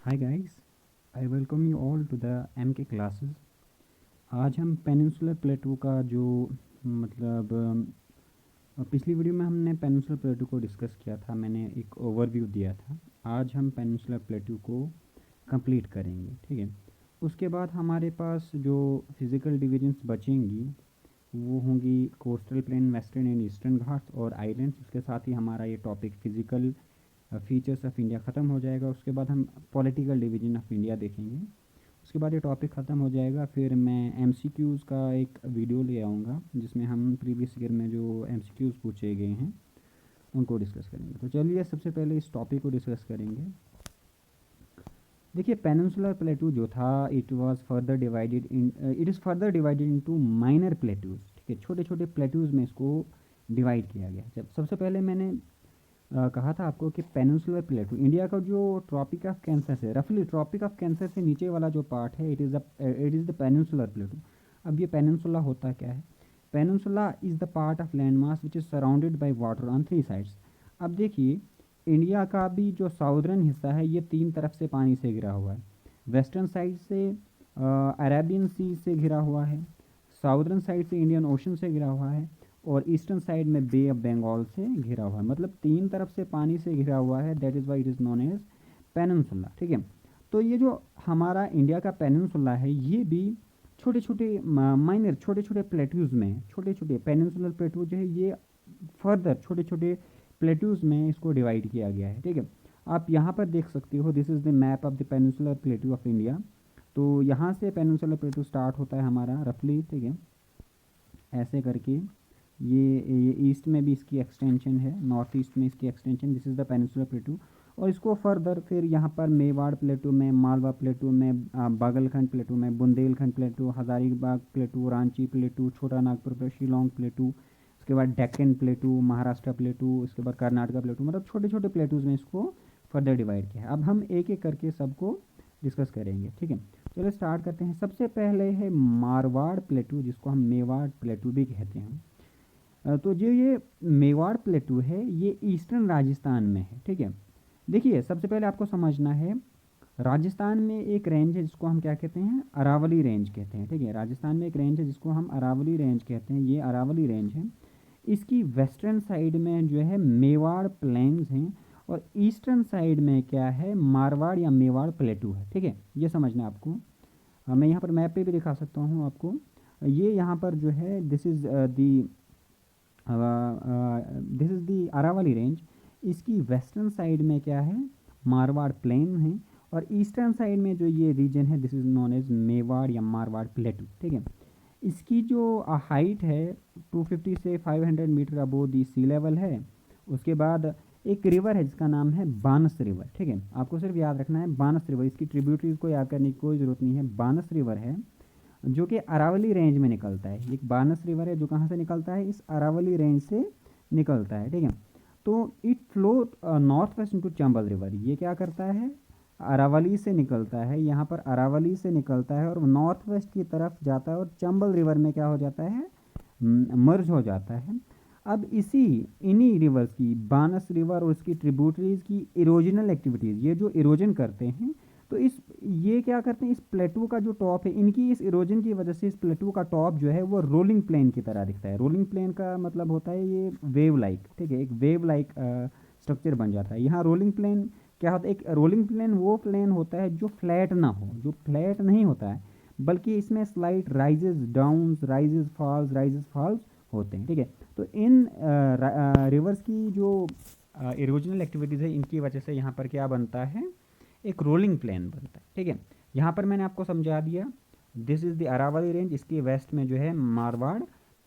Hi guys, I welcome you all to the MK classes. आज हम peninsular प्लेटू का जो मतलब पिछली वीडियो में हमने पेनिनसुलर प्लेटू को डिस्कस किया था, मैंने एक ओवरव्यू दिया था। आज हम पेनिनसुलर प्लेटू को कंप्लीट करेंगे, ठीक है। उसके बाद हमारे पास जो फिज़िकल डिविजन्स बचेंगी वो होंगी coastal plain, western and eastern Ghats और आइलैंड्स। उसके साथ ही हमारा ये topic physical features of India ख़त्म हो जाएगा। उसके बाद हम पॉलिटिकल डिवीजन ऑफ इंडिया देखेंगे। उसके बाद ये टॉपिक ख़त्म हो जाएगा, फिर मैं एमसीक्यूज़ का एक वीडियो ले आऊँगा जिसमें हम प्रीवियस ईयर में जो एमसीक्यूज़ पूछे गए हैं उनको डिस्कस करेंगे। तो चलिए सबसे पहले इस टॉपिक को डिस्कस करेंगे। देखिए, पेनिनसुलर प्लेटू जो था it is further divided into minor plateaus, ठीक है। छोटे छोटे प्लेटूज़ में इसको डिवाइड किया गया। जब सबसे पहले मैंने कहा था आपको कि पेनिनसुलर प्लेटू इंडिया का जो ट्रॉपिक ऑफ कैंसर से रफली ट्रॉपिक ऑफ कैंसर से नीचे वाला जो पार्ट है इट इज़ द पेनिनसुलर प्लेटू। अब ये पेनिनसुला होता क्या है? Peninsula is the part of land mass which is surrounded by water on 3 sides. अब देखिए, इंडिया का भी जो साउदर्न हिस्सा है ये 3 तरफ से पानी से घिरा हुआ है। वेस्टर्न साइड से अरेबियन सी से घिरा हुआ है, साउदर्न साइड से इंडियन ओशन से घिरा हुआ है और ईस्टर्न साइड में बे ऑफ बंगाल से घिरा हुआ है। मतलब 3 तरफ से पानी से घिरा हुआ है। That is why it is known as peninsula, ठीक है। तो ये जो हमारा इंडिया का पेनिनसुला है ये भी छोटे छोटे माइनर छोटे छोटे प्लेट्यूज़ में, छोटे छोटे पेनिनसुलर प्लेट्यू जो है ये फर्दर छोटे छोटे प्लेट्यूज़ में इसको डिवाइड किया गया है, ठीक है। आप यहाँ पर देख सकते हो, this is the map of the peninsular plateau of India. तो यहाँ से पेनिनसुलर प्लेट्यू स्टार्ट होता है हमारा रफली, ठीक है, ऐसे करके। ये ईस्ट में भी इसकी एक्सटेंशन है, नॉर्थ ईस्ट में इसकी extension, this is the peninsular प्लेटू। और इसको फर्दर फिर यहाँ पर मेवाड़ प्लेटू में, मालवा प्लेटू में, बागलखंड प्लेटू में, बुंदेलखंड प्लेटू, हजारीबाग प्लेटू, रांची प्लेटू, छोटा नागपुर, शिलोंग प्लेटू, उसके बाद डेक्कन प्लेटू, महाराष्ट्र प्लेटू, उसके बाद कर्नाटका प्लेटू, मतलब छोटे छोटे प्लेटूज़ में इसको फर्दर डिवाइड किया है। अब हम एक एक करके सबको डिस्कस करेंगे, ठीक है। चलो स्टार्ट करते हैं। सबसे पहले है मारवाड़ प्लेटू, जिसको हम मेवाड़ प्लेटू भी कहते हैं। तो जो ये मेवाड़ प्लेटू है ये ईस्टर्न राजस्थान में है, ठीक है। देखिए, सबसे पहले आपको समझना है राजस्थान में एक रेंज है जिसको हम क्या कहते हैं, अरावली रेंज कहते हैं, ठीक है। राजस्थान में एक रेंज है जिसको हम अरावली रेंज कहते हैं, ये अरावली रेंज है। इसकी वेस्टर्न साइड में जो है मेवाड़ प्लेन्स हैं और ईस्टर्न साइड में क्या है, मारवाड़ या मेवाड़ प्लेटू है, ठीक है। ये समझना है आपको। मैं यहाँ पर मैप पे भी दिखा सकता हूँ आपको। ये यहाँ पर जो है this is the Aravali range. इसकी वेस्टर्न साइड में क्या है, मारवाड़ प्लेन है और ईस्टर्न साइड में जो ये रीजन है this is known as Mewar या मारवाड़ प्लेटू, ठीक है। इसकी जो हाइट है 250 से 500 मीटर अबोव दी सी लेवल है। उसके बाद एक रिवर है जिसका नाम है बानस रिवर, ठीक है। आपको सिर्फ याद रखना है बानस रिवर, इसकी ट्रिब्यूटरीज को याद करने की कोई ज़रूरत नहीं है। बानस रिवर है जो कि अरावली रेंज में निकलता है। एक बानस रिवर है जो कहाँ से निकलता है, इस अरावली रेंज से निकलता है, ठीक है। तो it flow north west into Chambal river. ये क्या करता है, अरावली से निकलता है, यहाँ पर अरावली से निकलता है और नॉर्थ वेस्ट की तरफ जाता है और चंबल रिवर में क्या हो जाता है, मर्ज हो जाता है। अब इन्हीं रिवर्स की, बानस रिवर और उसकी ट्रिब्यूटरीज की इरोजनल एक्टिविटीज़, ये जो इरोजन करते हैं, तो ये क्या करते हैं, इस प्लेटू का जो टॉप है, इनकी इस इरोजन की वजह से इस प्लेटू का टॉप जो है वो रोलिंग प्लेन की तरह दिखता है। रोलिंग प्लेन का मतलब होता है ये वेव लाइक, ठीक है, एक वेव लाइक स्ट्रक्चर बन जाता है। यहाँ रोलिंग प्लेन क्या होता है, एक रोलिंग प्लेन वो प्लेन होता है जो फ्लैट ना हो, जो फ्लैट नहीं होता है, बल्कि इसमें slight rises downs, rises falls होते हैं, ठीक है। तो इन रिवर्स की जो इरोजनल एक्टिविटीज़ है इनकी वजह से यहाँ पर क्या बनता है, एक रोलिंग प्लेन बनता है, ठीक है। यहाँ पर मैंने आपको समझा दिया, this is the Aravali range. इसके वेस्ट में जो है मारवाड़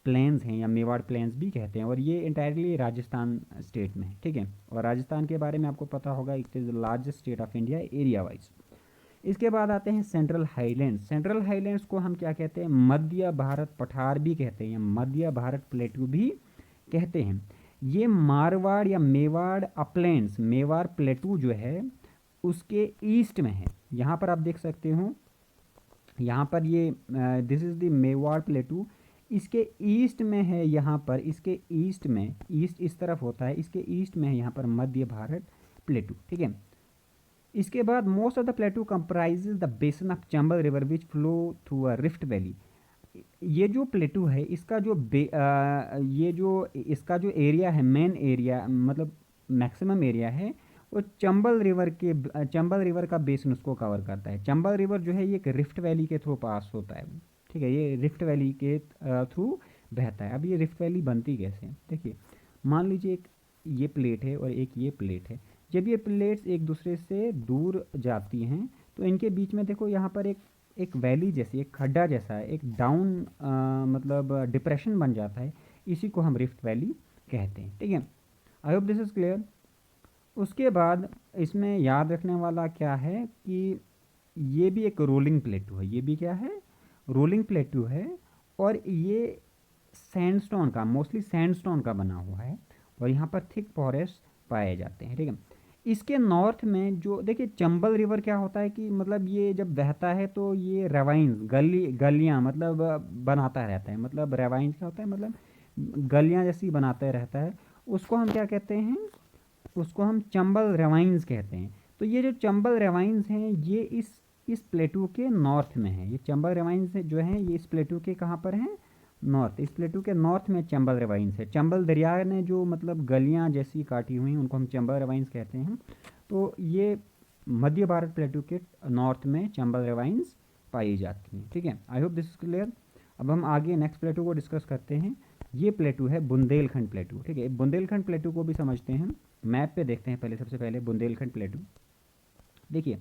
प्लेन्स हैं या मेवाड़ प्लेन्स भी कहते हैं और ये इंटायरली राजस्थान स्टेट में है, ठीक है। और राजस्थान के बारे में आपको पता होगा, it is the largest state of India area wise. इसके बाद आते हैं सेंट्रल हाईलैंड्स। सेंट्रल हाईलैंड्स को हम क्या कहते हैं, मध्य भारत पठार भी कहते हैं या मध्य भारत प्लेटू भी कहते हैं। ये मारवाड़ या मेवाड़ अपलैंड्स, मेवाड़ प्लेटू जो है उसके ईस्ट में है। यहाँ पर आप देख सकते हो, यहाँ पर ये दिस इज़ द मेवाड़ प्लेटू, इसके ईस्ट में है। यहाँ पर इसके ईस्ट में, ईस्ट इस तरफ होता है, इसके ईस्ट में है यहाँ पर मध्य भारत प्लेटू, ठीक है। इसके बाद most of the plateau comprises the basin of Chambal river which flow through a rift valley. ये जो प्लेटू है इसका जो ये जो इसका जो एरिया है, मेन एरिया मतलब मैक्सिमम एरिया है, वो चंबल रिवर का बेसिन उसको कवर करता है। चंबल रिवर जो है ये एक रिफ्ट वैली के थ्रू पास होता है, ठीक है, ये रिफ्ट वैली के थ्रू बहता है। अब ये रिफ्ट वैली बनती कैसे है, देखिए मान लीजिए एक ये प्लेट है और एक ये प्लेट है। जब ये प्लेट्स एक दूसरे से दूर जाती हैं तो इनके बीच में देखो यहाँ पर एक वैली जैसी, एक खड्डा जैसा है, एक डाउन मतलब डिप्रेशन बन जाता है। इसी को हम रिफ्ट वैली कहते हैं, ठीक है। I hope this is clear. उसके बाद इसमें याद रखने वाला क्या है कि ये भी एक रोलिंग प्लेटू है, ये भी क्या है, रोलिंग प्लेटू है। और ये सैंडस्टोन का, मोस्टली सैंडस्टोन का बना हुआ है और यहाँ पर थिक फॉरेस्ट पाए जाते हैं, ठीक है। इसके नॉर्थ में जो देखिए चंबल रिवर क्या होता है कि मतलब ये जब बहता है तो ये रेवाइंस गलियाँ मतलब बनाता रहता है। मतलब रेवाइंस क्या होता है, मतलब गलियाँ जैसी बनाते रहता है। उसको हम क्या कहते हैं, उसको हम चंबल रेवाइंस कहते हैं। तो ये जो चंबल रेवाइंस हैं ये इस प्लेटू के नॉर्थ में है। ये चंबल रेवाइंस जो हैं ये इस प्लेटू के कहाँ पर हैं, नॉर्थ। इस प्लेटू के नॉर्थ में चंबल रेवाइंस है। चंबल दरिया ने जो मतलब गलियां जैसी काटी हुई हैं उनको हम चंबल रेवाइंस कहते हैं। तो ये मध्य भारत प्लेटू के नॉर्थ में चंबल रेवाइंस पाई जाती हैं, ठीक है। I hope this is clear. अब हम आगे नेक्स्ट प्लेटू को डिस्कस करते हैं। ये प्लेटू है बुंदेलखंड प्लेटू, ठीक है। बुंदेलखंड प्लेटू को भी समझते हैं। मैप पे देखते हैं पहले, सबसे पहले बुंदेलखंड प्लेटू। देखिए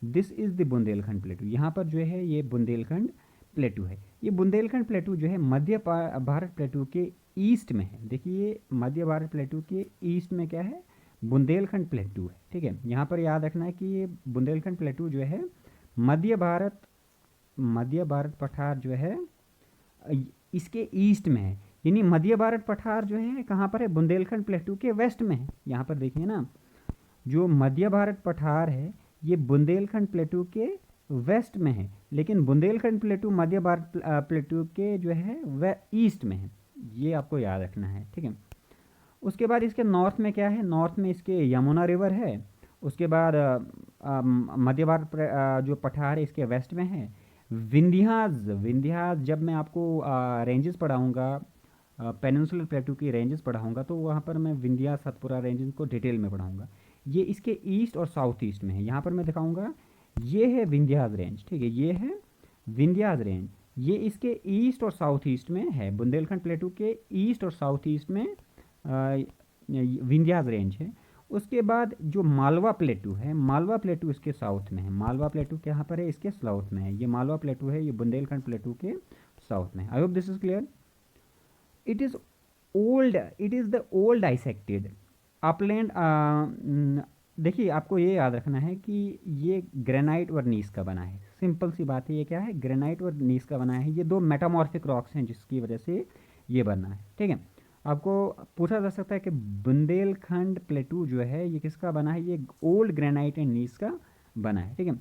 दिस इज़ द बुंदेलखंड प्लेटू। यहाँ पर जो है ये बुंदेलखंड प्लेटू है। ये बुंदेलखंड प्लेटू जो है मध्य भारत प्लेटू के ईस्ट में है। देखिए मध्य भारत प्लेटू के ईस्ट में क्या है, बुंदेलखंड प्लेटू है, ठीक है। यहाँ पर याद रखना है कि ये बुंदेलखंड प्लेटू जो है मध्य भारत पठार जो है इसके ईस्ट में है। यानी मध्य भारत पठार जो है कहाँ पर है, बुंदेलखंड प्लेटू के वेस्ट में है। यहाँ पर देखिए ना, जो मध्य भारत पठार है ये बुंदेलखंड प्लेटू के वेस्ट में है, लेकिन बुंदेलखंड प्लेटू मध्य भारत प्लेटू के जो है वह ईस्ट में है। ये आपको याद रखना है, ठीक है। उसके बाद इसके नॉर्थ में क्या है, नॉर्थ में इसके यमुना रिवर है। उसके बाद मध्य भारत जो पठार है इसके वेस्ट में है विंध्याज। जब मैं आपको रेंजेस पढ़ाऊँगा, पेनिनसुलर प्लेटू की रेंजेस पढ़ाऊँगा, तो वहाँ पर मैं विंध्या सतपुरा रेंजेस को डिटेल में पढ़ाऊँगा। ये इसके ईस्ट और साउथ ईस्ट में है। यहाँ पर मैं दिखाऊँगा, ये है विंध्याज रेंज, ठीक है, ये है विंध्याज रेंज। ये इसके ईस्ट और साउथ ईस्ट में है। बुंदेलखंड प्लेटू के ईस्ट और साउथ ईस्ट में विंध्याज रेंज है। उसके बाद जो मालवा प्लेटू है, मालवा प्लेटू इसके साउथ में है। मालवा प्लेटू कहाँ पर है, इसके साउथ में है। ये मालवा प्लेटू है, ये बुंदेलखंड प्लेटू के साउथ में। I hope this is clear. It is the old dissected upland. देखिए आपको ये याद रखना है कि ये ग्रेनाइट और नीस का बना है। सिंपल सी बात है, ये क्या है, ग्रेनाइट और नीस का बना है। ये दो मेटामॉर्फिक रॉक्स हैं जिसकी वजह से ये बना है, ठीक है। आपको पूछा जा सकता है कि बुंदेलखंड प्लेटू जो है ये किसका बना है, ये ओल्ड ग्रेनाइट एंड नीस का बना है, ठीक है।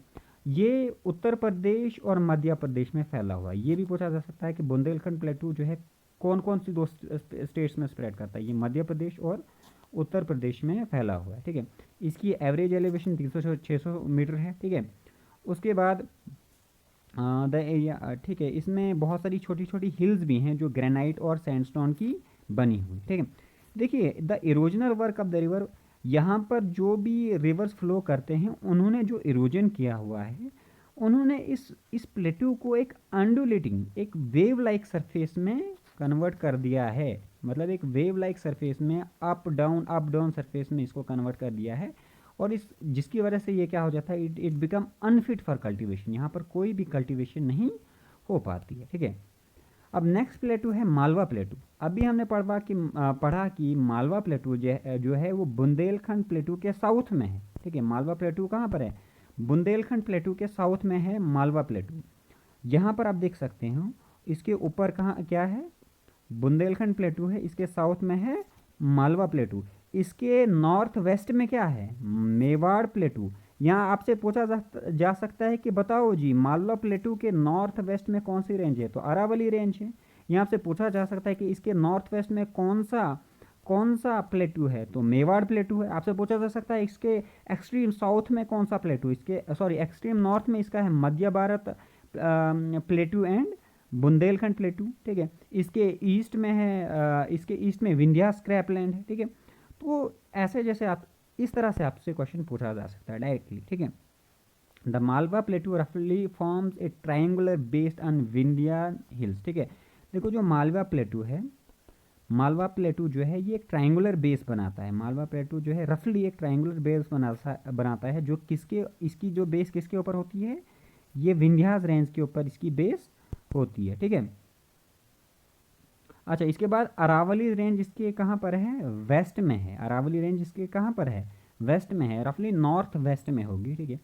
ये उत्तर प्रदेश और मध्य प्रदेश में फैला हुआ है। ये भी पूछा जा सकता है कि बुंदेलखंड प्लेटू जो है कौन कौन सी दो स्टेट्स में स्प्रेड करता है। ये मध्य प्रदेश और उत्तर प्रदेश में फैला हुआ है, ठीक है। इसकी एवरेज एलिवेशन 300 से 600 मीटर है, ठीक है। उसके बाद द एरिया, ठीक है, इसमें बहुत सारी छोटी छोटी हिल्स भी हैं जो ग्रेनाइट और सैंडस्टोन की बनी हुई, ठीक है। देखिए the erosional work of the river, यहाँ पर जो भी रिवर्स फ्लो करते हैं उन्होंने जो इरोजन किया हुआ है, उन्होंने इस प्लेटू को एक अंडुलेटिंग, एक वेव लाइक सरफेस में कन्वर्ट कर दिया है। मतलब एक वेव लाइक सरफेस में अप डाउन सरफेस में इसको कन्वर्ट कर दिया है। और इस जिसकी वजह से ये क्या हो जाता है, it become unfit for cultivation. यहाँ पर कोई भी कल्टीवेशन नहीं हो पाती है, ठीक है। अब नेक्स्ट प्लेटू है मालवा प्लेटू। अभी हमने पढ़ा कि मालवा प्लेटू जो है वो बुंदेलखंड प्लेटू के साउथ में है, ठीक है। मालवा प्लेटू कहाँ पर है, बुंदेलखंड प्लेटू के साउथ में है मालवा प्लेटू। यहाँ पर आप देख सकते हो इसके ऊपर कहाँ क्या है, बुंदेलखंड प्लेटू है, इसके साउथ में है मालवा प्लेटू। इसके नॉर्थ वेस्ट में क्या है, मेवाड़ प्लेटू। यहाँ आपसे पूछा जा सकता है कि बताओ जी मालवा प्लेटू के नॉर्थ वेस्ट में कौन सी रेंज है, तो अरावली रेंज है। यहाँ आपसे पूछा जा सकता है कि इसके नॉर्थ वेस्ट में कौन सा कौन सा प्लेटू है, तो मेवाड़ प्लेटू है। आपसे पूछा जा सकता है इसके एक्सट्रीम साउथ में कौन सा प्लेटू, इसके सॉरी एक्सट्रीम नॉर्थ में इसका है Madhya Bharat plateau and Bundelkhand plateau, ठीक है। इसके ईस्ट में है इसके ईस्ट में विंध्या स्क्रैपलैंड है, ठीक है। तो ऐसे जैसे आप इस तरह से आपसे क्वेश्चन पूछा जा सकता है डायरेक्टली, ठीक है। द मालवा प्लेटू रफली forms a triangular based on Vindhya hills, ठीक है। देखो जो मालवा प्लेटू है, मालवा प्लेटू जो है ये एक ट्राइंगुलर बेस बनाता है। मालवा प्लेटू जो है रफली एक ट्राइंगुलर बेस बनाता है, जो किसके, इसकी जो बेस किसके ऊपर होती है, ये विंध्यास रेंज के ऊपर इसकी बेस होती है, ठीक है। अच्छा, इसके बाद अरावली रेंज इसके कहाँ पर है, वेस्ट में है। अरावली रेंज इसके कहाँ पर है, वेस्ट में है, रफली नॉर्थ वेस्ट में होगी, ठीक है।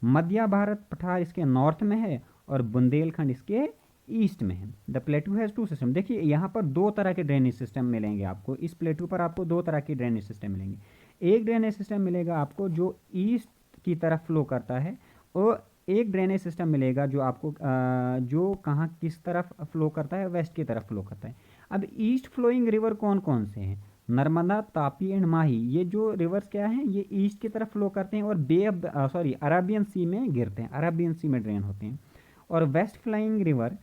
मध्य भारत पठार इसके नॉर्थ में है और बुंदेलखंड इसके ईस्ट में है। The plateau has two system. देखिए यहाँ पर दो तरह के ड्रेनेज सिस्टम मिलेंगे आपको, इस प्लेटू पर आपको दो तरह के ड्रेनेज सिस्टम मिलेंगे। एक ड्रेनेज सिस्टम मिलेगा आपको जो ईस्ट की तरफ फ्लो करता है, और एक ड्रेनेज सिस्टम मिलेगा जो आपको जो कहाँ किस तरफ फ्लो करता है, वेस्ट की तरफ फ्लो करता है। अब ईस्ट फ्लोइंग रिवर कौन कौन से हैं, नर्मदा, तापी एंड माही। ये जो रिवर्स क्या हैं, ये ईस्ट की तरफ फ्लो करते हैं और बे ऑफ अरबियन सी में गिरते हैं, अरबियन सी में ड्रेन होते हैं। और वेस्ट फ्लोइंग रिवर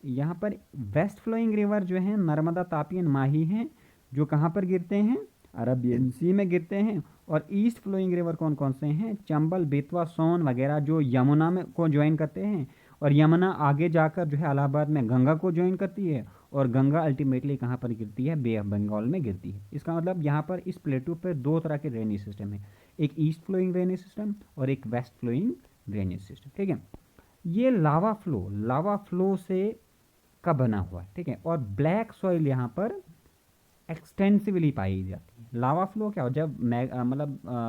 यहाँ पर वेस्ट फ्लोइंग रिवर जो है नर्मदा, तापी एंड माही हैं, जो कहाँ पर गिरते हैं, अरबियन सी में गिरते हैं। और ईस्ट फ्लोइंग रिवर कौन कौन से हैं, चंबल, बेतवा, सोन वगैरह, जो यमुना में को ज्वाइन करते हैं, और यमुना आगे जाकर जो है इलाहाबाद में गंगा को ज्वाइन करती है, और गंगा अल्टीमेटली कहाँ पर गिरती है, बे ऑफ बंगाल में गिरती है। इसका मतलब यहाँ पर इस प्लेटू पर दो तरह के ड्रेनेज सिस्टम है, एक ईस्ट फ्लोइंग ड्रेनेज सिस्टम और एक वेस्ट फ्लोइंग ड्रेनेज सिस्टम, ठीक है। ये लावा फ्लो से का बना हुआ है, ठीक है। और ब्लैक सॉइल यहाँ पर एक्सटेंसिवली पाई जाती है। लावा फ्लो क्या हो, जब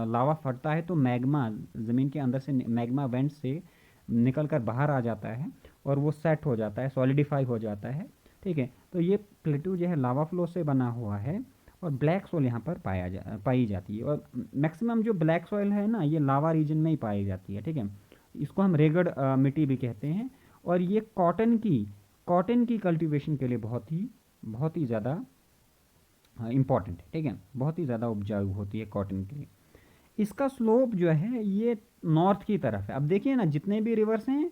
लावा फटता है तो मैग्मा ज़मीन के अंदर से, मैग्मा वेंट से निकल कर बाहर आ जाता है और वो सेट हो जाता है, सॉलिडिफाई हो जाता है, ठीक है। तो ये प्लेटू जो है लावा फ्लो से बना हुआ है, और ब्लैक सॉइल यहाँ पर पाई जाती है। और मैक्सिमम जो ब्लैक सॉइल है ना, ये लावा रीजन में ही पाई जाती है, ठीक है। इसको हम रेगड मिट्टी भी कहते हैं। और ये कॉटन की कल्टीवेशन के लिए बहुत ही ज़्यादा इम्पॉर्टेंट है, ठीक है। बहुत ही ज़्यादा उपजाऊ होती है कॉटन के लिए। इसका स्लोप जो है ये नॉर्थ की तरफ है। अब देखिए ना, जितने भी रिवर्स हैं,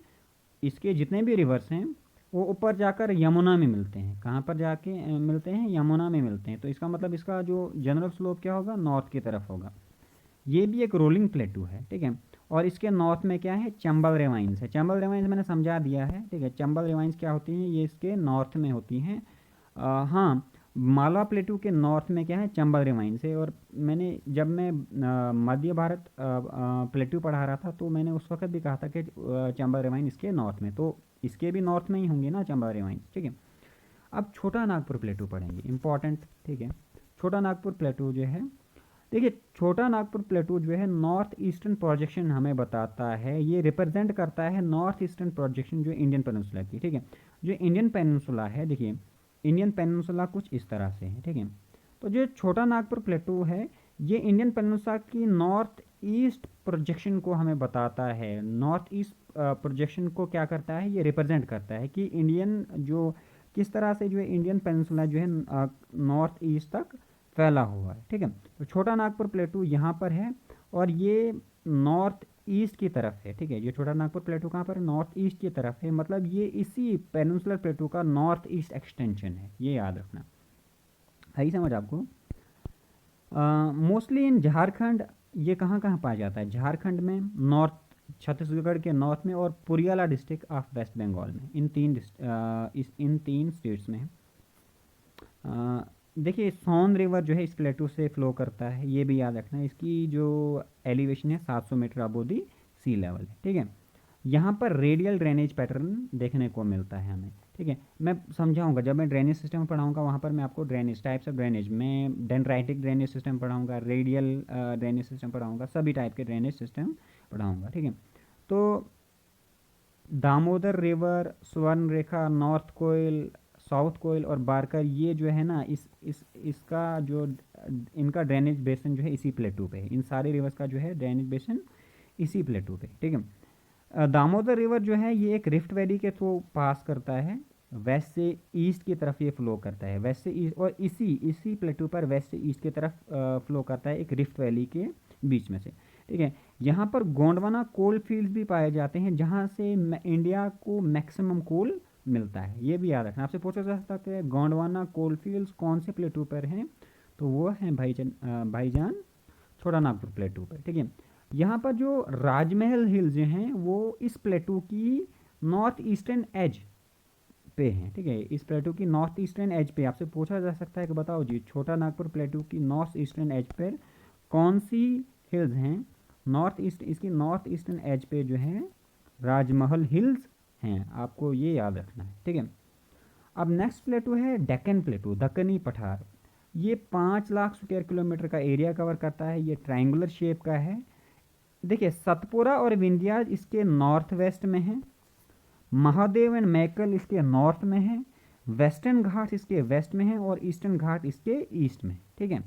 इसके जितने भी रिवर्स हैं वो ऊपर जाकर यमुना में मिलते हैं। कहाँ पर जाके मिलते हैं, यमुना में मिलते हैं। तो इसका मतलब इसका जो जनरल स्लोप क्या होगा, नॉर्थ की तरफ होगा। ये भी एक रोलिंग प्लेटू है, ठीक है। और इसके नॉर्थ में क्या है, चंबल रेवाइंस है। चंबल रेवाइंस मैंने समझा दिया है, ठीक है। चंबल रेवाइंस क्या होती हैं, ये इसके नॉर्थ में होती हैं। हाँ, मालवा प्लेटू के नॉर्थ में क्या है, चंबल रेवाइंस है। और मैंने जब मैं मध्य भारत प्लेटू पढ़ा रहा था, तो मैंने उस वक्त भी कहा था कि चंबल रेवाइंस इसके नॉर्थ में, तो इसके भी नॉर्थ में ही होंगे ना चंबल रेवाइंस, ठीक है। अब छोटा नागपुर प्लेटू पढ़ेंगे, इंपॉर्टेंट, ठीक है। छोटा नागपुर प्लेटू जो है, देखिए छोटा नागपुर प्लेटू जो है नॉर्थ ईस्टर्न प्रोजेक्शन हमें बताता है। ये रिप्रेजेंट करता है नॉर्थ ईस्टर्न प्रोजेक्शन जो इंडियन पेनिनसुला की, ठीक है। जो इंडियन पेनिनसुला है, देखिए इंडियन पेनिनसुला कुछ इस तरह से है, ठीक है। तो जो छोटा नागपुर प्लेटू है, ये इंडियन पेनिनसुला की नॉर्थ ईस्ट प्रोजेक्शन को हमें बताता है। नॉर्थ ईस्ट प्रोजेक्शन को क्या करता है, ये रिप्रेजेंट करता है कि इंडियन जो किस तरह से जो है इंडियन पेनिनसुला जो है नॉर्थ ईस्ट तक फैला हुआ है, ठीक है। तो छोटा नागपुर प्लेटू यहाँ पर है और ये नॉर्थ ईस्ट की तरफ है, ठीक है। ये छोटा नागपुर प्लेटू कहाँ पर है, नॉर्थ ईस्ट की तरफ है। मतलब ये इसी पेनिनसुलर प्लेटू का नॉर्थ ईस्ट एक्सटेंशन है, ये याद रखना है। ही समझ आपको। मोस्टली इन झारखंड ये कहाँ कहाँ पाया जाता है, झारखंड में, नॉर्थ छत्तीसगढ़ के नॉर्थ में, और पुरियाला डिस्ट्रिक्ट ऑफ वेस्ट बंगाल में। इन तीन स्टेट्स में। देखिए सोन रिवर जो है इस प्लेटू से फ्लो करता है, ये भी याद रखना है। इसकी जो एलिवेशन है 700 मीटर अबो दी सी लेवल है, ठीक है। यहाँ पर रेडियल ड्रेनेज पैटर्न देखने को मिलता है हमें, ठीक है। मैं समझाऊंगा जब मैं ड्रेनेज सिस्टम पढ़ाऊंगा, वहाँ पर मैं आपको ड्रेनेज टाइप्स ऑफ ड्रेनेज, मैं डेंड्राइटिक ड्रेनेज सिस्टम पढ़ाऊंगा, रेडियल ड्रेनेज सिस्टम पढ़ाऊंगा, सभी टाइप के ड्रेनेज सिस्टम पढ़ाऊंगा, ठीक है। तो दामोदर रिवर, स्वर्ण रेखा, नॉर्थ कोयल, साउथ कोयल और बारकर, ये जो है ना इसका जो इनका ड्रेनेज बेसिन जो है इसी प्लेटू पे है। इन सारे रिवर्स का जो है ड्रेनेज बेसिन इसी प्लेटू पे, ठीक है। दामोदर रिवर जो है ये एक रिफ्ट वैली के थ्रू पास करता है, वेस्ट से ईस्ट की तरफ ये फ्लो करता है, वेस्ट से ईस्ट, और इसी इसी प्लेटू पर वेस्ट से ईस्ट की तरफ फ्लो करता है एक रिफ्ट वैली के बीच में से, ठीक है। यहाँ पर गोंडवाना कोल फील्ड्स भी पाए जाते हैं जहाँ से इंडिया को मैक्सिमम कोल मिलता है, ये भी याद रखना। आपसे पूछा जा सकता है गोंडवाना कोल फील्ड्स कौन से प्लेटू पर हैं, तो वो हैं भाईजान छोटा नागपुर प्लेटू पर, ठीक है। यहाँ पर जो राजमहल हिल्स जो हैं वो इस प्लेटू की नॉर्थ ईस्टर्न एज पे हैं, ठीक है। इस प्लेटू की नॉर्थ ईस्टर्न एज पे आपसे पूछा जा सकता है कि बताओ जी छोटा नागपुर प्लेटू की नॉर्थ ईस्टर्न एज पर कौन सी हिल्स हैं। नॉर्थ ईस्ट, इसकी नॉर्थ ईस्टर्न एज पे जो है राजमहल हिल्स हैं, आपको ये याद रखना है, ठीक है। अब नेक्स्ट प्लेटू है डेक्कन प्लेटू, दक्कनी पठार। ये 5 लाख स्क्वायर किलोमीटर का एरिया कवर करता है, ये ट्रायंगुलर शेप का है। देखिए सतपुरा और विंध्याज इसके नॉर्थ वेस्ट में है, महादेव एंड मैकल इसके नॉर्थ में है, वेस्टर्न घाट इसके वेस्ट में है, और ईस्टर्न घाट इसके ईस्ट में, ठीक है।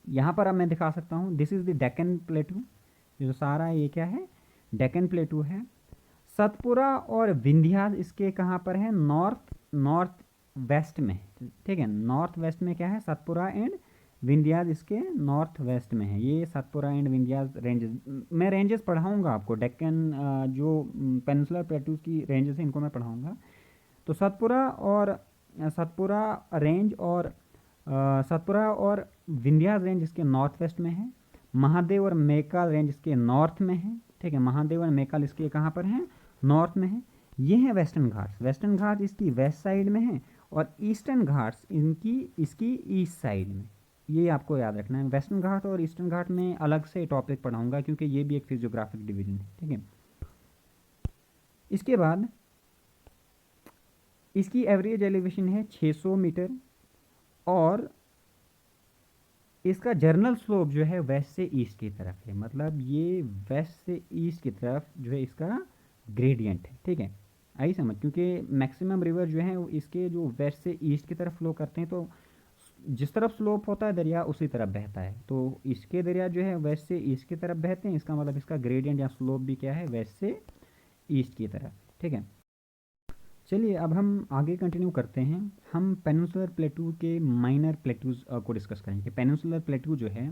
यहाँ पर अब मैं दिखा सकता हूँ, दिस इज द डेक्कन प्लेटू, जो सारा ये क्या है, डेक्कन प्लेटू है। सतपुरा और विंध्याज इसके कहाँ पर है, नॉर्थ वेस्ट में, ठीक है। नॉर्थ वेस्ट में क्या है, सतपुरा एंड विंध्याज इसके नॉर्थ वेस्ट में है। ये सतपुरा एंड विंध्याज रेंजेस, मैं रेंजेस पढ़ाऊंगा आपको, डेक्कन जो पेनिनसुलर प्लेटूज की रेंजेस हैं इनको मैं पढ़ाऊंगा। तो सतपुरा रेंज और सतपुरा और विंध्याज रेंज इसके नॉर्थ वेस्ट में है, महादेव और मैकाल रेंज इसके नॉर्थ में है, ठीक है। महादेव और मैकाल इसके कहाँ पर हैं, नॉर्थ में है। ये है वेस्टर्न घाट्स, वेस्टर्न घाट इसकी वेस्ट साइड में है, और ईस्टर्न घाट्स इसकी ईस्ट साइड में। ये आपको याद रखना है, वेस्टर्न घाट और ईस्टर्न घाट में अलग से टॉपिक पढ़ाऊंगा क्योंकि ये भी एक फिजियोग्राफिक डिवीजन है, ठीक है। इसके बाद इसकी एवरेज एलिवेशन है 600 मीटर, और इसका जर्नल स्लोप जो है वेस्ट से ईस्ट की तरफ है, मतलब ये वेस्ट से ईस्ट की तरफ जो है इसका ग्रेडियंट है, ठीक है। आई समझ, क्योंकि मैक्सिमम रिवर जो है इसके जो वेस्ट से ईस्ट की तरफ फ्लो करते हैं, तो जिस तरफ स्लोप होता है दरिया उसी तरफ बहता है, तो इसके दरिया जो है वेस्ट से ईस्ट की तरफ बहते हैं, इसका मतलब इसका ग्रेडियंट या स्लोप भी क्या है, वेस्ट से ईस्ट की तरफ, ठीक है। चलिए अब हम आगे कंटिन्यू करते हैं, हम पेनिनसुलर प्लेटू के माइनर प्लेटूज को डिस्कस करेंगे। पेनिनसुलर प्लेटू जो है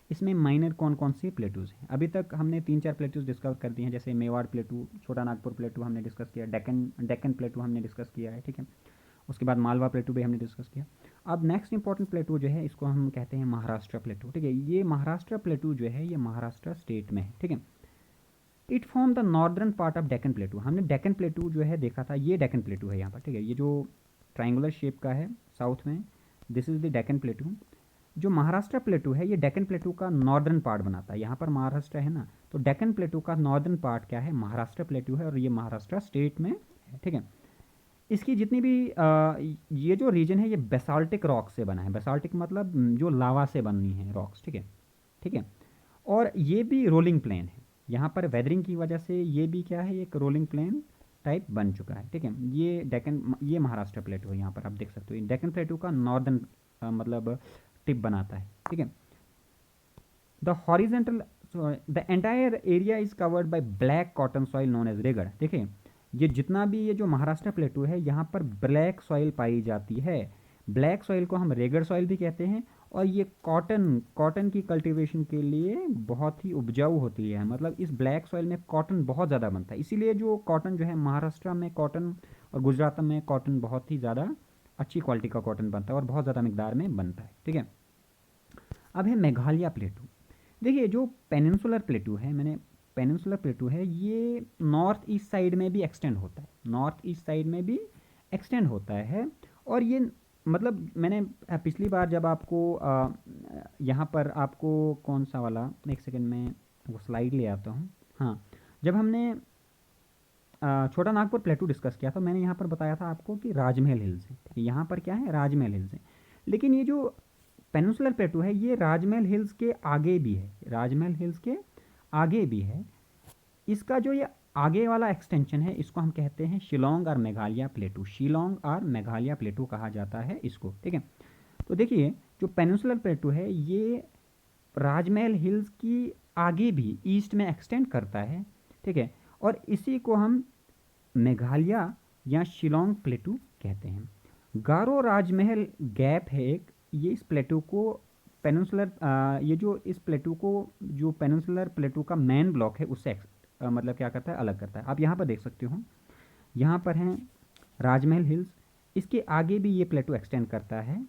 इसमें माइनर कौन कौन से प्लेटूज हैं। अभी तक हमने 3-4 प्लेटूज डिस्कस कर दिए हैं, जैसे मेवाड़ प्लेटू, छोटा नागपुर प्लेटू हमने डिस्कस किया, डेक्कन प्लेटू हमने डिस्कस किया है, ठीक है। उसके बाद मालवा प्लेटू भी हमने डिस्कस किया। अब नेक्स्ट इंपॉर्टेंट प्लेटू जो है इसको हम कहते हैं महाराष्ट्र प्लेटू, ठीक है। ये महाराष्ट्र प्लेटू जो है ये महाराष्ट्र स्टेट में है, ठीक है। It form the northern part of Deccan प्लेटू। हमने डेक्कन प्लेटू जो है देखा था, ये डेक्कन प्लेटू है यहाँ पर, ठीक है। ये जो ट्राइंगुलर शेप का है साउथ में, दिस इज द डेक्कन प्लेटू। जो महाराष्ट्र प्लेटू है ये डेक्कन प्लेटू का नॉर्दर्न पार्ट बनाता है, यहाँ पर महाराष्ट्र है ना, तो डेक्कन प्लेटू का नॉर्दर्न पार्ट क्या है, महाराष्ट्र प्लेटू है, और ये महाराष्ट्र स्टेट में है, ठीक है। इसकी जितनी भी ये जो रीजन है ये बेसाल्टिक रॉक से बना है, बेसाल्टिक मतलब जो लावा से बनी है रॉक्स, ठीक है, ठीक है। और ये भी रोलिंग प्लेन है, यहाँ पर वेदरिंग की वजह से ये भी क्या है, एक रोलिंग प्लेन टाइप बन चुका है, ठीक है। ये महाराष्ट्र प्लेटू है, यहाँ पर आप देख सकते हो, डेक्कन प्लेटू का नॉर्दर्न मतलब टिप बनाता है, ठीक है। The horizontal, the entire area is covered by black cotton soil known as regur. देखिए ये जितना भी ये जो महाराष्ट्र प्लेटू है यहाँ पर ब्लैक सॉइल पाई जाती है, ब्लैक सॉइल को हम रेगड़ सॉइल भी कहते हैं, और ये कॉटन की कल्टीवेशन के लिए बहुत ही उपजाऊ होती है, मतलब इस ब्लैक सॉइल में कॉटन बहुत ज़्यादा बनता है, इसीलिए जो कॉटन जो है महाराष्ट्र में कॉटन और गुजरात में कॉटन बहुत ही ज़्यादा अच्छी क्वालिटी का कॉटन बनता है और बहुत ज़्यादा मिकदार में बनता है, ठीक है। अब है मेघालय प्लेटू। देखिए जो पेनिनसुलर प्लेटू है, पेनिनसुलर प्लेटू है ये नॉर्थ ईस्ट साइड में भी एक्सटेंड होता है, नॉर्थ ईस्ट साइड में भी एक्सटेंड होता है, और ये मतलब मैंने पिछली बार जब आपको यहाँ पर आपको कौन सा वाला, एक सेकंड में वो स्लाइड ले आता हूँ, हाँ, जब हमने छोटा नागपुर प्लेटू डिस्कस किया था, मैंने यहाँ पर बताया था आपको कि राजमहल हिल्स है, ठीक है। यहाँ पर क्या है, राजमहल हिल्स है, लेकिन ये जो पेनिनसुलर प्लेटू है ये राजमहल हिल्स के आगे भी है, राजमहल हिल्स के आगे भी है। इसका जो ये आगे वाला एक्सटेंशन है इसको हम कहते हैं शिलोंग और मेघालय प्लेटू, शिलोंग और मेघालय प्लेटू कहा जाता है इसको, ठीक है। तो देखिए जो पेनिनसुलर प्लेटू है ये राजमहल हिल्स की आगे भी ईस्ट में एक्सटेंड करता है, ठीक है, और इसी को हम मेघालय या शिलोंग प्लेटू कहते हैं। गारो राजमहल गैप है एक, ये इस प्लेटू को पेनिनसुलर ये जो इस प्लेटू को जो पेनिनसुलर प्लेटू का मेन ब्लॉक है उससे मतलब क्या करता है, अलग करता है। आप यहाँ पर देख सकते हो, यहाँ पर हैं राजमहल हिल्स, इसके आगे भी ये प्लेटू एक्सटेंड करता है,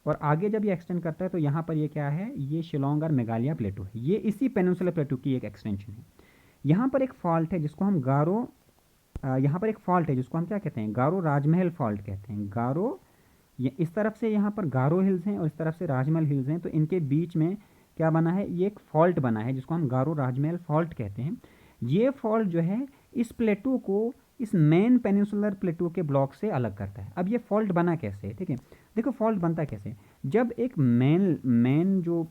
और आगे जब ये एक्सटेंड करता है तो यहाँ पर ये क्या है, ये शिलोंग और मेघालय प्लेटू है, ये इसी पेनिनसुलर प्लेटू की एक एक्सटेंशन है। यहाँ पर एक फॉल्ट है जिसको हम गारो यहाँ पर एक फॉल्ट है जिसको हम क्या कहते हैं, गारो राजमहल फॉल्ट कहते हैं। गारो, ये इस तरफ से यहाँ पर गारो हिल्स हैं और इस तरफ से राजमहल हिल्स हैं, तो इनके बीच में क्या बना है, ये एक फॉल्ट बना है जिसको हम गारो राजमहल फॉल्ट कहते हैं। ये फॉल्ट जो है इस प्लेटू को इस मेन पेनिनसुलर प्लेटू के ब्लॉक से अलग करता है। अब ये फॉल्ट बना कैसे, ठीक है, देखो फॉल्ट बनता कैसे, जब एक मेन जो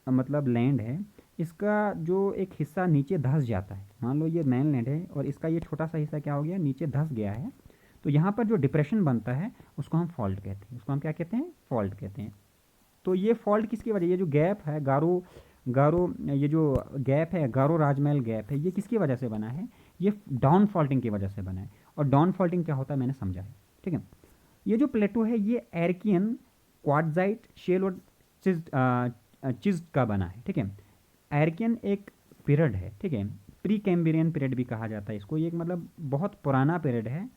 मतलब लैंड है, इसका जो एक हिस्सा नीचे धंस जाता है, मान लो ये मेन लैंड है और इसका ये छोटा सा हिस्सा क्या हो गया, नीचे धंस गया है, तो यहाँ पर जो डिप्रेशन बनता है उसको हम फॉल्ट कहते हैं, उसको हम क्या कहते हैं, फॉल्ट कहते हैं। तो ये फॉल्ट किसकी वजह, ये जो गैप है गारो गारो ये जो गैप है, गारो राजमहल गैप है, ये किसकी वजह से बना है, ये डाउन फॉल्टिंग की वजह से बना है। और डाउन फॉल्टिंग क्या होता है मैंने समझा है, ठीक है। ये जो प्लेटो है ये एर्कियन, क्वार्टजाइट, शेल और चिज्ड का बना है, ठीक है। एर्कियन एक पीरियड है, ठीक है, प्री कैम्ब्रियन पीरियड भी कहा जाता है इसको, ये एक मतलब बहुत पुराना पीरियड है।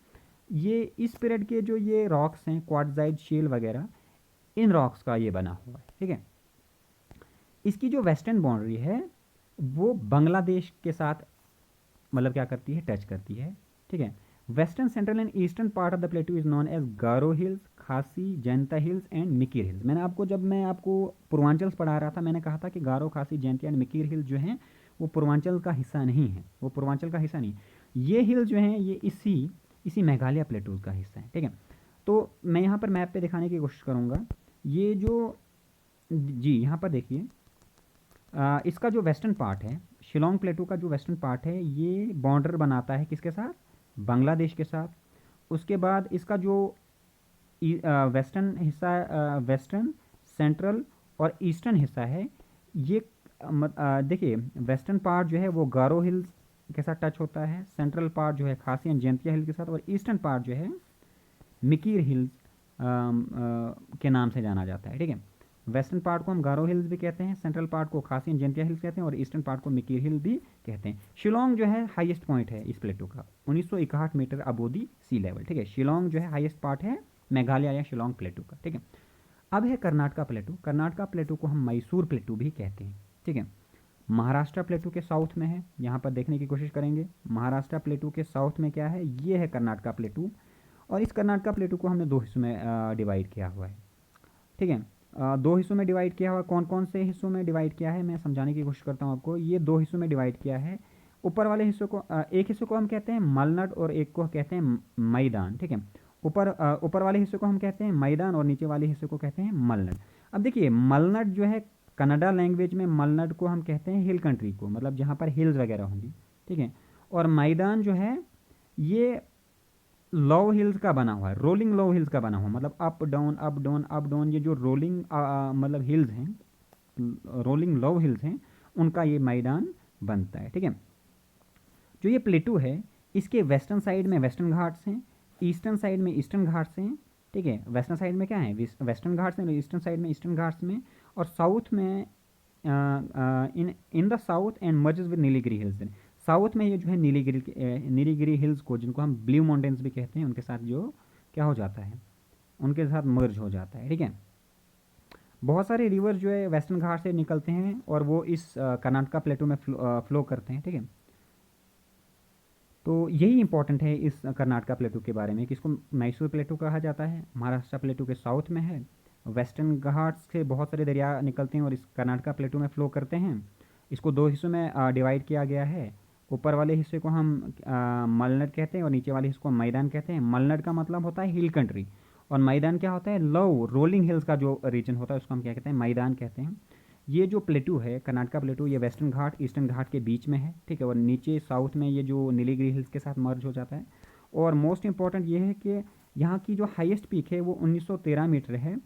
ये इस पीरियड के जो ये रॉक्स हैं, क्वार्टजाइट, शेल वगैरह, इन रॉक्स का ये बना हुआ है, ठीक है। इसकी जो वेस्टर्न बाउंड्री है वो बांग्लादेश के साथ मतलब क्या करती है, टच करती है, ठीक है। Western, central and eastern part of the plateau is known as Garo hills, Khasi, Jaintia hills and Mikir hills. जब मैं आपको पूर्वांचल पढ़ा रहा था, मैंने कहा था कि गारो, खासी, जैंती एंड मिकिर हिल्स जो हैं वो पूर्वांचल का हिस्सा नहीं है, वो पूर्वांचल का हिस्सा नहीं, ये हिल्स जो हैं ये इसी मेघालय प्लेटू का हिस्सा है, ठीक है। तो मैं यहाँ पर मैप पे दिखाने की कोशिश करूँगा, ये जो जी यहाँ पर देखिए, इसका जो वेस्टर्न पार्ट है, शिलोंग प्लेटू का जो वेस्टर्न पार्ट है, ये बॉर्डर बनाता है किसके साथ, बांग्लादेश के साथ। उसके बाद इसका जो वेस्टर्न हिस्सा, वेस्टर्न, सेंट्रल और ईस्टर्न हिस्सा है, ये देखिए वेस्टर्न पार्ट जो है वो गारो हिल्स के साथ टच होता है, सेंट्रल पार्ट जो है खासी एंड जैंतिया हिल के साथ, और ईस्टर्न पार्ट जो है मिकीर हिल्स के नाम से जाना जाता है, ठीक है। वेस्टर्न पार्ट को हम गारो हिल्स भी कहते हैं, सेंट्रल पार्ट को खासी एंड जैंतिया हिल्स कहते हैं, और ईस्टर्न पार्ट को मिकीर हिल भी कहते हैं। शिलोंग जो है हाईएस्ट पॉइंट है इस प्लेटू का, 1961 मीटर अबो दी सी लेवल, ठीक है। शिलोंग जो है हाईएस्ट पार्ट है मेघालय या शिलोंग प्लेटू का, ठीक है। अब है कर्नाटका प्लेटू। कर्नाटका प्लेटू को हम मैसूर प्लेटू भी कहते हैं, ठीक है। महाराष्ट्र प्लेटू के साउथ में है, यहाँ पर देखने की कोशिश करेंगे, महाराष्ट्र प्लेटू के साउथ में क्या है, ये है कर्नाटका प्लेटू। और इस कर्नाटका प्लेटू को हमने दो हिस्सों में डिवाइड किया हुआ है, ठीक है। दो हिस्सों में डिवाइड किया हुआ, कौन कौन से हिस्सों में डिवाइड किया है मैं समझाने की कोशिश करता हूँ आपको। ये दो हिस्सों में डिवाइड किया है, ऊपर वाले हिस्सों को एक हिस्से को हम कहते हैं मलनड और एक को कहते हैं मैदान, ठीक है। ऊपर वाले हिस्से को हम कहते हैं मैदान और नीचे वाले हिस्से को कहते हैं मलनड। अब देखिए मलनड जो है, कन्नड़ा लैंग्वेज में मलनड को हम कहते हैं हिल कंट्री को, मतलब जहाँ पर हिल्स वगैरह होंगी, ठीक है। और मैदान जो है ये लो हिल्स का बना हुआ है, रोलिंग लो हिल्स का बना हुआ, मतलब up down up down up down, ये जो रोलिंग मतलब हिल्स हैं, रोलिंग लो हिल्स हैं, उनका ये मैदान बनता है, ठीक है। जो ये प्लेटू है इसके वेस्टर्न साइड में वेस्टर्न घाट्स हैं, ईस्टर्न साइड में ईस्टर्न घाट्स हैं, ठीक है। वेस्टर्न साइड में क्या है, वेस्टर्न घाट्स हैं, ईस्टर्न साइड में ईस्टर्न घाट्स में, और साउथ में in the south and merges with Nilgiri hills. South में ये जो है नीलगिरी हिल्स को, जिनको हम ब्लू माउंटेन्स भी कहते हैं, उनके साथ जो क्या हो जाता है, उनके साथ मर्ज हो जाता है, ठीक है। बहुत सारे रिवर जो है वेस्टर्न घाट से निकलते हैं और वो इस कर्नाटका प्लेटू में फ्लो करते हैं, ठीक है। तो यही इंपॉर्टेंट है इस कर्नाटका प्लेटू के बारे में कि इसको मैसूर प्लेटू कहा जाता है, महाराष्ट्र प्लेटू के साउथ में है, वेस्टर्न घाट्स से बहुत सारे दरिया निकलते हैं और इस कर्नाटका प्लेटू में फ्लो करते हैं। इसको दो हिस्सों में डिवाइड किया गया है, ऊपर वाले हिस्से को हम मलनड कहते हैं और नीचे वाले हिस्से को मैदान कहते हैं। मलनड का मतलब होता है हिल कंट्री, और मैदान क्या होता है, लो रोलिंग हिल्स का जो रीजन होता है उसको हम क्या कहते हैं, मैदान कहते हैं। ये जो प्लेटू है कर्नाटका प्लेटू, ये वेस्टर्न घाट ईस्टर्न घाट के बीच में है, ठीक है, और नीचे साउथ में ये जो नीलगिरी हिल्स के साथ मर्ज हो जाता है। और मोस्ट इंपॉर्टेंट ये है कि यहाँ की जो हाईएस्ट पीक है वो 1913 मीटर है,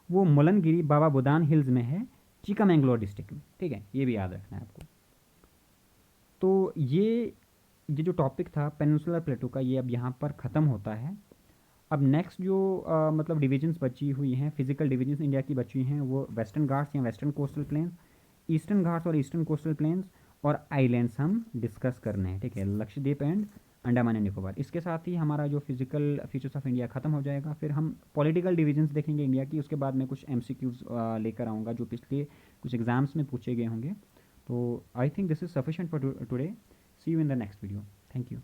वो मुलनगिरी बाबा बुदान हिल्स में है, चिकामंगलोर डिस्ट्रिक्ट में, ठीक है, ये भी याद रखना है आपको। तो ये ये जो टॉपिक था पेनिनसुलर प्लेटो का, ये अब यहाँ पर ख़त्म होता है। अब नेक्स्ट जो मतलब डिविजन्स बची हुई हैं, फिजिकल डिविजन्स इंडिया की बची हैं, वो वेस्टर्न घाट्स या western coastal planes, eastern Ghats और ईस्टर्न कोस्टल प्लेन्स, और आइलैंड्स हम डिस्कस करने हैं, ठीक है, लक्षद्वीप एंड अंडमान एंड निकोबार। इसके साथ ही हमारा जो फिजिकल फीचर्स ऑफ इंडिया ख़त्म हो जाएगा। फिर हम पॉलिटिकल डिविजन्स देखेंगे इंडिया की। उसके बाद मैं कुछ एमसीक्यूज लेकर आऊँगा जो पिछले कुछ एग्जाम्स में पूछे गए होंगे। तो I think this is sufficient for today. See you in the next video. Thank you.